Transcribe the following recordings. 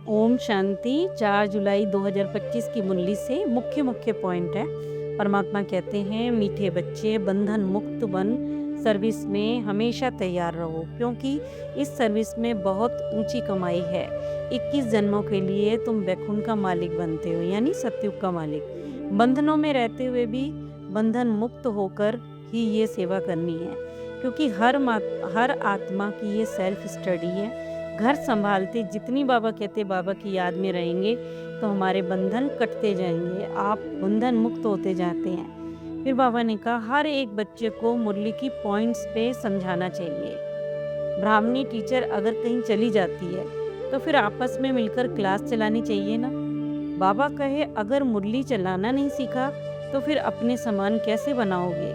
ओम शांति। 4 जुलाई 2025 की मुरली से मुख्य पॉइंट है। परमात्मा कहते हैं, मीठे बच्चे बंधन मुक्त बन सर्विस में हमेशा तैयार रहो, क्योंकि इस सर्विस में बहुत ऊंची कमाई है। 21 जन्मों के लिए तुम वैकुंठ का मालिक बनते हो, यानी सतयुग का मालिक। बंधनों में रहते हुए भी बंधन मुक्त होकर ही ये सेवा करनी है, क्योंकि हर आत्मा की ये सेल्फ स्टडी है। घर संभालते जितनी बाबा कहते बाबा की याद में रहेंगे तो हमारे बंधन कटते जाएंगे, आप बंधन मुक्त होते जाते हैं। फिर बाबा ने कहा, हर एक बच्चे को मुरली की पॉइंट्स पे समझाना चाहिए। ब्राह्मणी टीचर अगर कहीं चली जाती है तो फिर आपस में मिलकर क्लास चलानी चाहिए ना। बाबा कहे, अगर मुरली चलाना नहीं सीखा तो फिर अपने समान कैसे बनाओगे,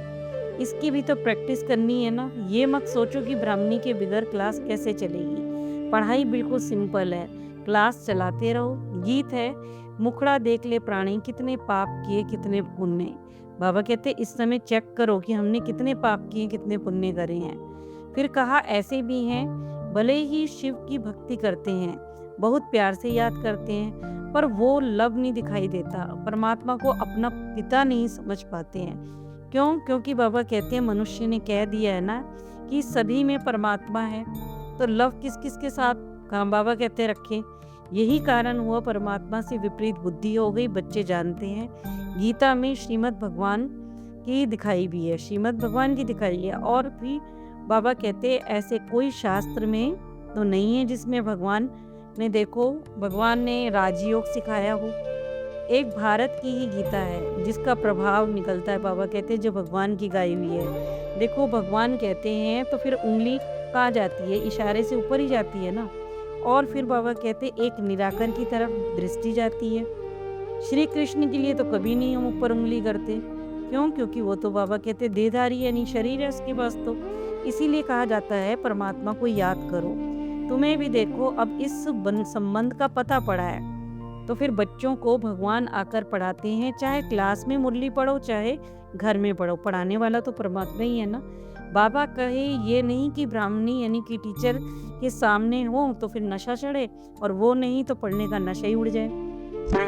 इसकी भी तो प्रैक्टिस करनी है ना। ये मत सोचो कि ब्राह्मणी के बगैर क्लास कैसे चलेगी। पढ़ाई बिल्कुल सिंपल है, क्लास चलाते रहो। गीत है, मुखड़ा देख ले प्राणी, कितने पाप किए कितने पुण्य। बाबा कहते इस समय चेक करो कि हमने कितने पाप किए कितने पुण्य करे हैं। फिर कहा, ऐसे भी हैं भले ही शिव की भक्ति करते हैं, बहुत प्यार से याद करते हैं, पर वो लव नहीं दिखाई देता, परमात्मा को अपना पिता नहीं समझ पाते हैं। क्यों? क्योंकि बाबा कहते हैं मनुष्य ने कह दिया है ना कि सभी में परमात्मा है, तो लव किस किस के साथ काम बाबा कहते रखें। यही कारण हुआ परमात्मा से विपरीत बुद्धि हो गई। बच्चे जानते हैं, गीता में श्रीमद् भगवान की दिखाई भी है, श्रीमद् भगवान की दिखाई है। और भी बाबा कहते ऐसे कोई शास्त्र में तो नहीं है जिसमें भगवान ने, देखो भगवान ने राजयोग सिखाया हो। एक भारत की ही गीता है जिसका प्रभाव निकलता है। बाबा कहते हैं जो भगवान की गाई हुई है। देखो भगवान कहते हैं तो फिर उंगली कहाँ जाती है, इशारे से ऊपर ही जाती है ना। और फिर बाबा कहते एक निराकर की तरफ दृष्टि जाती है। श्री कृष्ण के लिए तो कभी नहीं हम ऊपर उंगली करते। क्यों? क्योंकि वो तो बाबा कहते देहधारी यानी शरीर है उसके पास, तो इसीलिए कहा जाता है परमात्मा को याद करो। तुम्हें भी देखो अब इस संबंध का पता पड़ा है, तो फिर बच्चों को भगवान आकर पढ़ाते हैं। चाहे क्लास में मुरली पढ़ो चाहे घर में पढ़ो, पढ़ाने वाला तो परमात्मा ही है ना। बाबा कहे ये नहीं कि ब्राह्मणी यानी कि टीचर के सामने हो तो फिर नशा चढ़े, और वो नहीं तो पढ़ने का नशा ही उड़ जाए।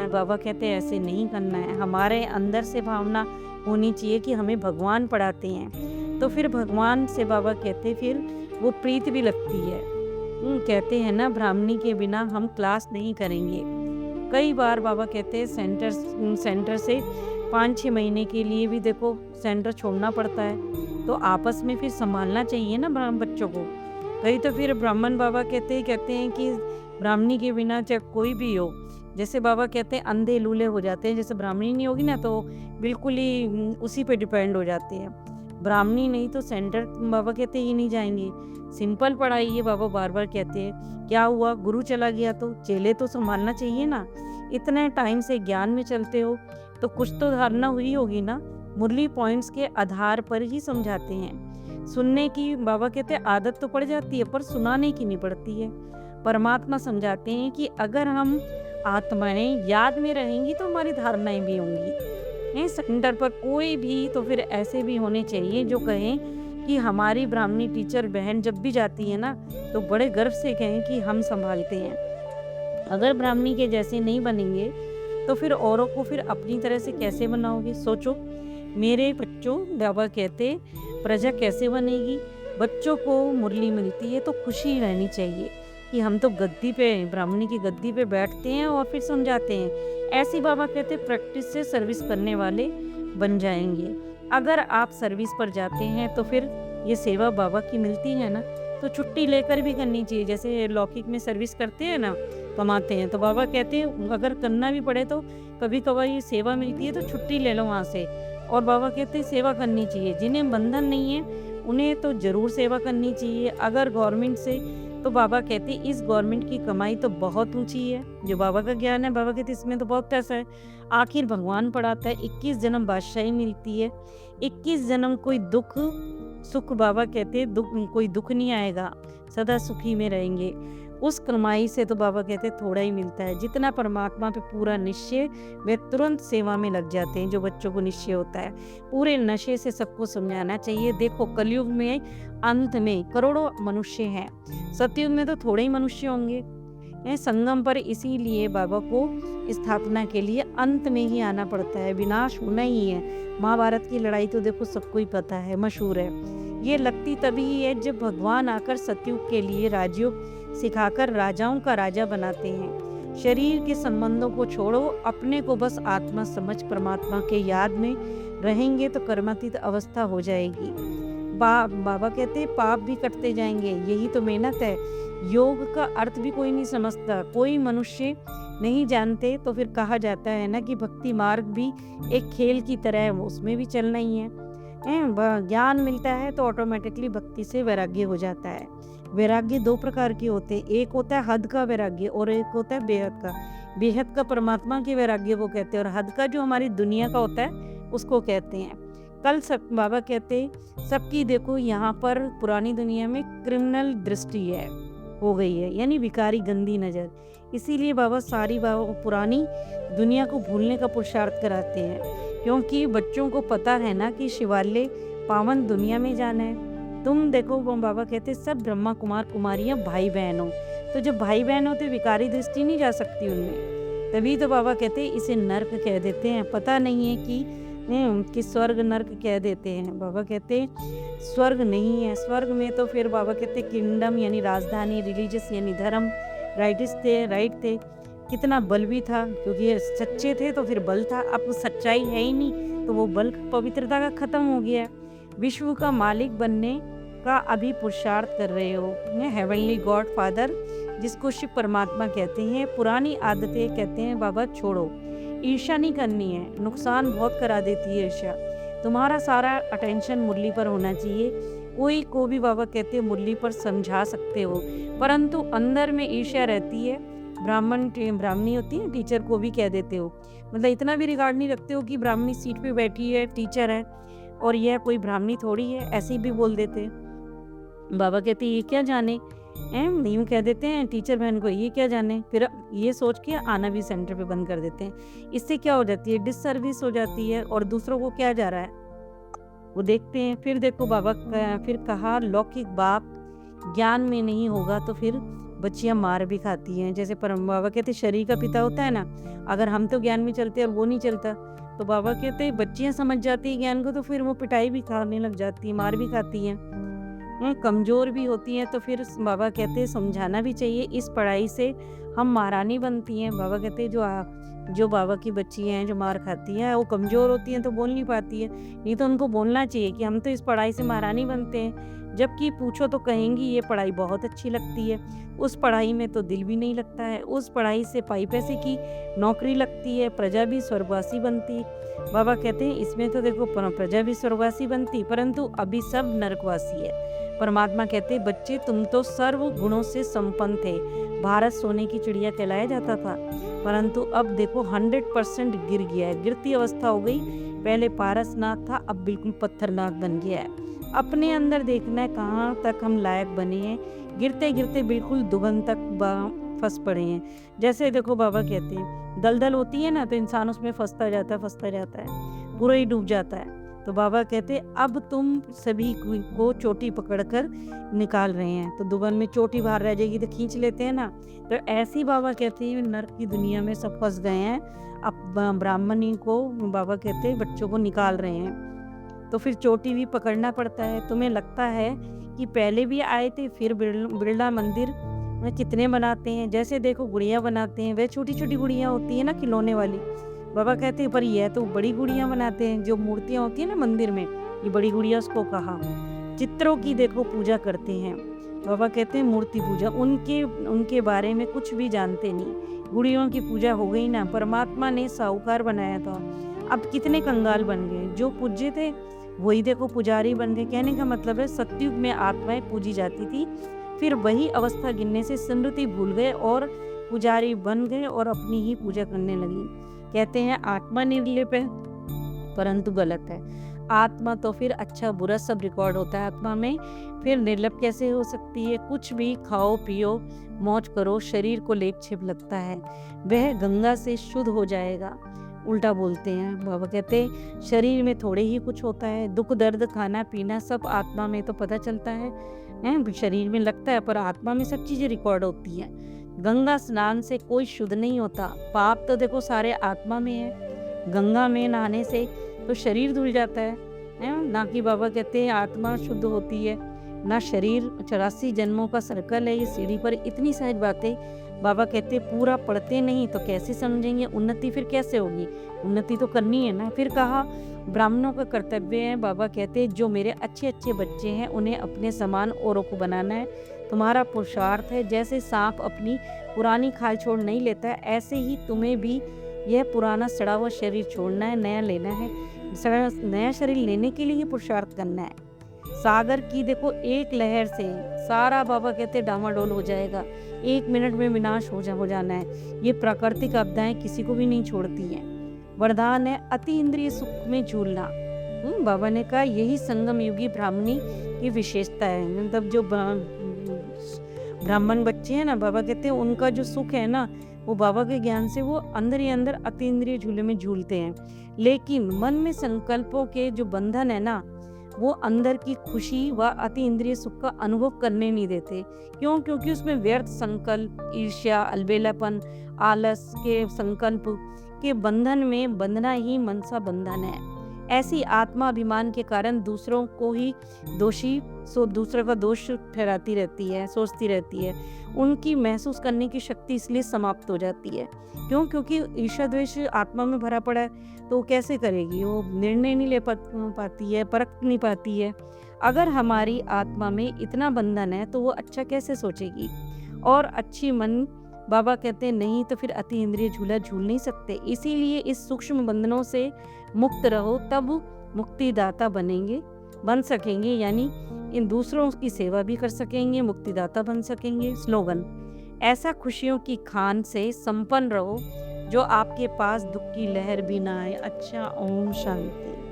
बाबा कहते हैं ऐसे नहीं करना है। हमारे अंदर से भावना होनी चाहिए कि हमें भगवान पढ़ाते हैं, तो फिर भगवान से बाबा कहते फिर वो प्रीत भी लगती है। कहते हैं ना, ब्राह्मणी के बिना हम क्लास नहीं करेंगे। कई बार बाबा कहते हैं सेंटर से 5-6 महीने के लिए भी देखो सेंटर छोड़ना पड़ता है, तो आपस में फिर संभालना चाहिए ना बच्चों को। कई तो फिर ब्राह्मण बाबा कहते हैं कि ब्राह्मणी के बिना चाहे कोई भी हो, जैसे बाबा कहते हैं अंधे लूले हो जाते हैं। जैसे ब्राह्मणी नहीं होगी ना तो बिल्कुल ही उसी पे डिपेंड हो जाते हैं। ब्राह्मणी नहीं तो सेंटर बाबा कहते ही नहीं जाएंगे। सिंपल पढ़ाई है, बाबा बार बार कहते हैं। क्या हुआ, गुरु चला गया तो चेले तो संभालना चाहिए ना। इतने टाइम से ज्ञान में चलते हो तो कुछ तो धारणा हुई होगी ना। मुरली पॉइंट्स के आधार पर ही समझाते हैं। सुनने की बाबा कहते हैं आदत तो पड़ जाती है, पर सुनाने की नहीं पड़ती है। परमात्मा समझाते हैं कि अगर हम आत्माएं याद में रहेंगी तो हमारी धारणाएं भी होंगी। सेंटर पर कोई भी तो फिर ऐसे भी होने चाहिए जो कहें कि हमारी ब्राह्मणी टीचर बहन जब भी जाती है ना तो बड़े गर्व से कहें कि हम संभालते हैं। अगर ब्राह्मणी के जैसे नहीं बनेंगे तो फिर औरों को फिर अपनी तरह से कैसे बनाओगे। सोचो मेरे बच्चों, बाबा कहते प्रजा कैसे बनेगी। बच्चों को मुरली मिलती है तो खुशी रहनी चाहिए कि हम तो गद्दी पे, ब्राह्मणी की गद्दी पे बैठते हैं और फिर समझाते हैं। ऐसी बाबा कहते प्रैक्टिस से सर्विस करने वाले बन जाएंगे। अगर आप सर्विस पर जाते हैं तो फिर ये सेवा बाबा की मिलती है ना, तो छुट्टी लेकर भी करनी चाहिए। जैसे लौकिक में सर्विस करते हैं ना, कमाते हैं, तो बाबा कहते हैं अगर करना भी पड़े तो कभी कभार ये सेवा मिलती है तो छुट्टी ले लो वहाँ से। और बाबा कहते हैं सेवा करनी चाहिए। जिन्हें बंधन नहीं है उन्हें तो ज़रूर सेवा करनी चाहिए। अगर गवर्नमेंट से, तो बाबा कहते इस गवर्नमेंट की कमाई तो बहुत ऊंची है। जो बाबा का ज्ञान है, बाबा कहते इसमें तो बहुत पैसा है। आखिर भगवान पढ़ाता है 21 जन्म बादशाही मिलती है। 21 जन्म कोई दुख सुख, बाबा कहते कोई दुख नहीं आएगा, सदा सुखी में रहेंगे। उस कमाई से तो बाबा कहते थोड़ा ही मिलता है। जितना परमात्मा पे पूरा निश्चय, वे तुरंत सेवा में लग जाते हैं। जो बच्चों को निश्चय होता है, पूरे नशे से सबको समझाना चाहिए। देखो कलयुग में अंत में करोड़ों मनुष्य हैं, सतयुग में तो थोड़े ही मनुष्य होंगे। संगम पर इसीलिए बाबा को स्थापना के लिए अंत में ही आना पड़ता है, विनाश होना ही है। महाभारत की लड़ाई तो देखो सबको ही पता है, मशहूर है। ये लगती तभी है जब भगवान आकर सतयुग के लिए राजयोग सिखाकर राजाओं का राजा बनाते हैं। शरीर के संबंधों को छोड़ो, अपने को बस आत्मा समझ परमात्मा के याद में रहेंगे तो कर्मातीत अवस्था हो जाएगी। बाबा कहते हैं पाप भी कटते जाएंगे, यही तो मेहनत है। योग का अर्थ भी कोई नहीं समझता, कोई मनुष्य नहीं जानते, तो फिर कहा जाता है ना कि भक्ति मार्ग भी एक खेल की तरह है, उसमें भी चलना ही है। ज्ञान मिलता है तो ऑटोमेटिकली भक्ति से वैराग्य हो जाता है। वैराग्य दो प्रकार के होते हैं, एक होता है हद का वैराग्य और एक होता है बेहद का। बेहद का परमात्मा के वैराग्य को कहते हैं और हद का जो हमारी दुनिया का होता है उसको कहते हैं। कल सब बाबा कहते सबकी देखो यहाँ पर पुरानी दुनिया में क्रिमिनल दृष्टि है हो गई है, यानी विकारी गंदी नज़र। इसीलिए बाबा सारी पुरानी दुनिया को भूलने का पुरुषार्थ कराते हैं, क्योंकि बच्चों को पता है ना कि शिवालय पावन दुनिया में जाना है। तुम देखो बाबा कहते सब ब्रह्मा कुमार कुमारियाँ भाई बहन हो, तो जब भाई बहन हो तो विकारी दृष्टि नहीं जा सकती उनमें। तभी तो बाबा कहते इसे नर्क कह देते हैं, पता नहीं है कि स्वर्ग नर्क कह देते हैं। बाबा कहते स्वर्ग नहीं है, स्वर्ग में तो फिर बाबा कहते किंगडम यानी राजधानी, रिलीजियस यानी धर्म, राइटिस थे, राइट थे, कितना बल भी था, क्योंकि ये सच्चे थे तो फिर बल था। अब सच्चाई है ही नहीं तो वो बल पवित्रता का खत्म हो गया। विश्व का मालिक बनने का अभी पुरुषार्थ कर रहे हो, हेवनली गॉड फादर जिसको शिव परमात्मा कहते हैं। पुरानी आदतें कहते हैं बाबा छोड़ो, ईर्ष्या नहीं करनी है, नुकसान बहुत करा देती है ईर्ष्या। तुम्हारा सारा अटेंशन मुरली पर होना चाहिए। कोई को भी बाबा कहते हैं मुरली पर समझा सकते हो, परंतु अंदर में ईर्ष्या रहती है। ब्राह्मणी होती है, टीचर को भी कह देते हो, मतलब इतना भी रिगार्ड नहीं रखते हो कि ब्राह्मणी सीट पे बैठी है, टीचर है और यह कोई ब्राह्मणी थोड़ी है, ऐसे ही भी बोल देते हैं। बाबा कहते ये क्या जाने, यूँ कह देते हैं टीचर बहन को, ये क्या जाने, फिर ये सोच के आना भी सेंटर पे बंद कर देते हैं। इससे क्या हो जाती है, डिससर्विस हो जाती है और दूसरों को क्या जा रहा है वो देखते हैं। फिर देखो बाबा फिर कहा लौकिक बाप ज्ञान में नहीं होगा तो फिर बच्चियां मार भी खाती हैं। जैसे परम बाबा कहते शरीर का पिता होता है ना, अगर हम तो ज्ञान में चलते और वो नहीं चलता तो बाबा कहते बच्चियां समझ जाती है ज्ञान को तो फिर वो पिटाई भी खाने लग जाती है, मार भी खाती हैं, कमज़ोर भी होती हैं। तो फिर बाबा कहते समझाना भी चाहिए, इस पढ़ाई से हम महारानी बनती हैं। बाबा कहते जो बाबा की बच्ची हैं जो मार खाती हैं वो कमज़ोर होती हैं तो बोल नहीं पाती है, नहीं तो उनको बोलना चाहिए कि हम तो इस पढ़ाई से महारानी बनते हैं। जबकि पूछो तो कहेंगी ये पढ़ाई बहुत अच्छी लगती है, उस पढ़ाई में तो दिल भी नहीं लगता है, उस पढ़ाई से पाई पैसे की नौकरी लगती है, प्रजा भी स्वर्गवासी बनती। बाबा कहते हैं इसमें तो देखो प्रजा भी स्वर्गवासी बनती, परंतु अभी सब नरकवासी है। परमात्मा कहते बच्चे तुम तो सर्व गुणों से संपन्न थे, भारत सोने की चिड़िया कहलाया जाता था, परंतु अब देखो 100% गिर गया है, गिरती अवस्था हो गई। पहले पारसनाथ था, अब बिल्कुल पत्थरनाथ बन गया है। अपने अंदर देखना है कहाँ तक हम लायक बने हैं, गिरते गिरते बिल्कुल दुगन तक फंस पड़े हैं। जैसे देखो बाबा कहते हैं दलदल होती है ना तो इंसान उसमें फंसता जाता है, पूरा ही डूब जाता है। तो बाबा कहते अब तुम सभी को चोटी पकड़कर निकाल रहे हैं, तो दुबन में चोटी बाहर रह जाएगी तो खींच लेते हैं ना, तो ऐसे ही बाबा कहते हैं नर्क की दुनिया में सब फंस गए हैं। अब ब्राह्मणी को बाबा कहते हैं बच्चों को निकाल रहे हैं, तो फिर चोटी भी पकड़ना पड़ता है। तुम्हें लगता है कि पहले भी आए थे, फिर बिरला मंदिर में कितने बनाते हैं, जैसे देखो गुड़िया बनाते हैं, वह छोटी छोटी गुड़िया होती है ना खिलौने वाली। बाबा कहते हैं पर यह तो बड़ी गुड़िया बनाते हैं, जो मूर्तियाँ होती है ना मंदिर में, ये बड़ी गुड़िया उसको कहा। चित्रों की देखो पूजा करते हैं, बाबा कहते हैं मूर्ति पूजा, उनके बारे में कुछ भी जानते नहीं। गुड़ियों की पूजा हो गई ना, परमात्मा ने साहूकार बनाया था, अब कितने कंगाल बन गए, जो पूज्य थे वही देखो पुजारी बन गए। कहने का मतलब है सतयुग में आत्माएं पूजी जाती थी, फिर वही अवस्था गिनने से स्मृति भूल गए और पुजारी बन गए और अपनी ही पूजा करने लगी। कहते हैं आत्मा निर्लेप है, परंतु गलत है। आत्मा तो फिर अच्छा बुरा सब रिकॉर्ड होता है आत्मा में, फिर निर्लप कैसे हो सकती है। कुछ भी खाओ पियो मौज करो, शरीर को लेप छेप लगता है, वह गंगा से शुद्ध हो जाएगा, उल्टा बोलते हैं। बाबा कहते हैं शरीर में थोड़े ही कुछ होता है, दुख दर्द खाना पीना सब आत्मा में तो पता चलता है, शरीर में लगता है, पर आत्मा में सब चीज़ें रिकॉर्ड होती हैं। गंगा स्नान से कोई शुद्ध नहीं होता, पाप तो देखो सारे आत्मा में है। गंगा में नहाने से तो शरीर धुल जाता है ना कि बाबा कहते हैं आत्मा शुद्ध होती है ना शरीर। 84 जन्मों का सर्कल है ये सीढ़ी पर। इतनी सहज बातें बाबा कहते पूरा पढ़ते नहीं तो कैसे समझेंगे, उन्नति फिर कैसे होगी? उन्नति तो करनी है ना। फिर कहा ब्राह्मणों का कर्तव्य है, बाबा कहते जो मेरे अच्छे अच्छे बच्चे हैं उन्हें अपने समान औरों को बनाना है। तुम्हारा पुरुषार्थ है, जैसे सांप अपनी पुरानी खाल छोड़ नहीं लेता है, ऐसे ही तुम्हें भी यह पुराना सड़ा हुआ शरीर छोड़ना है, नया लेना है। नया शरीर लेने के लिए ही पुरुषार्थ करना है। सागर की देखो एक लहर से सारा बाबा कहते डामाडोल हो जाएगा, 1 मिनट में विनाश हो जाना है। ये प्राकृतिक आपदाएं किसी को भी नहीं छोड़ती हैं। वरदान है अति इंद्रिय सुख में झूलना। बाबा ने कहा यही संगम युगी ब्राह्मणी की विशेषता है। मतलब जो ब्राह्मण बच्चे हैं ना, बाबा कहते हैं उनका जो सुख है ना, वो बाबा के ज्ञान से वो अंदर ही अंदर अति इंद्रिय झूले में झूलते हैं। लेकिन मन में संकल्पों के जो बंधन है ना, वो अंदर की खुशी व अति इंद्रिय सुख का अनुभव करने नहीं देते। क्यों? क्योंकि उसमें व्यर्थ संकल्प, ईर्ष्या, अलबेलापन, आलस के संकल्प के बंधन में बंधना ही मनसा बंधन है। ऐसी आत्मा अभिमान के कारण दूसरों को ही दोषी दूसरों का दोष ठहराती रहती है, सोचती रहती है। उनकी महसूस करने की शक्ति इसलिए समाप्त हो जाती है। क्यों? क्योंकि ईर्ष्या द्वेष आत्मा में भरा पड़ा है, तो वो कैसे करेगी? वो निर्णय नहीं ले पाती है, परख नहीं पाती है। अगर हमारी आत्मा में इतना बंधन है तो वो अच्छा कैसे सोचेगी? और अच्छी मन बाबा कहते हैं नहीं तो फिर अति इंद्रिय झूला झूल नहीं सकते। इसीलिए इस सूक्ष्म बंधनों से मुक्त रहो, तब मुक्तिदाता बन सकेंगे। यानी इन दूसरों की सेवा भी कर सकेंगे, मुक्तिदाता बन सकेंगे। स्लोगन, ऐसा खुशियों की खान से संपन्न रहो जो आपके पास दुख की लहर भी ना आए। अच्छा, ओम शांति।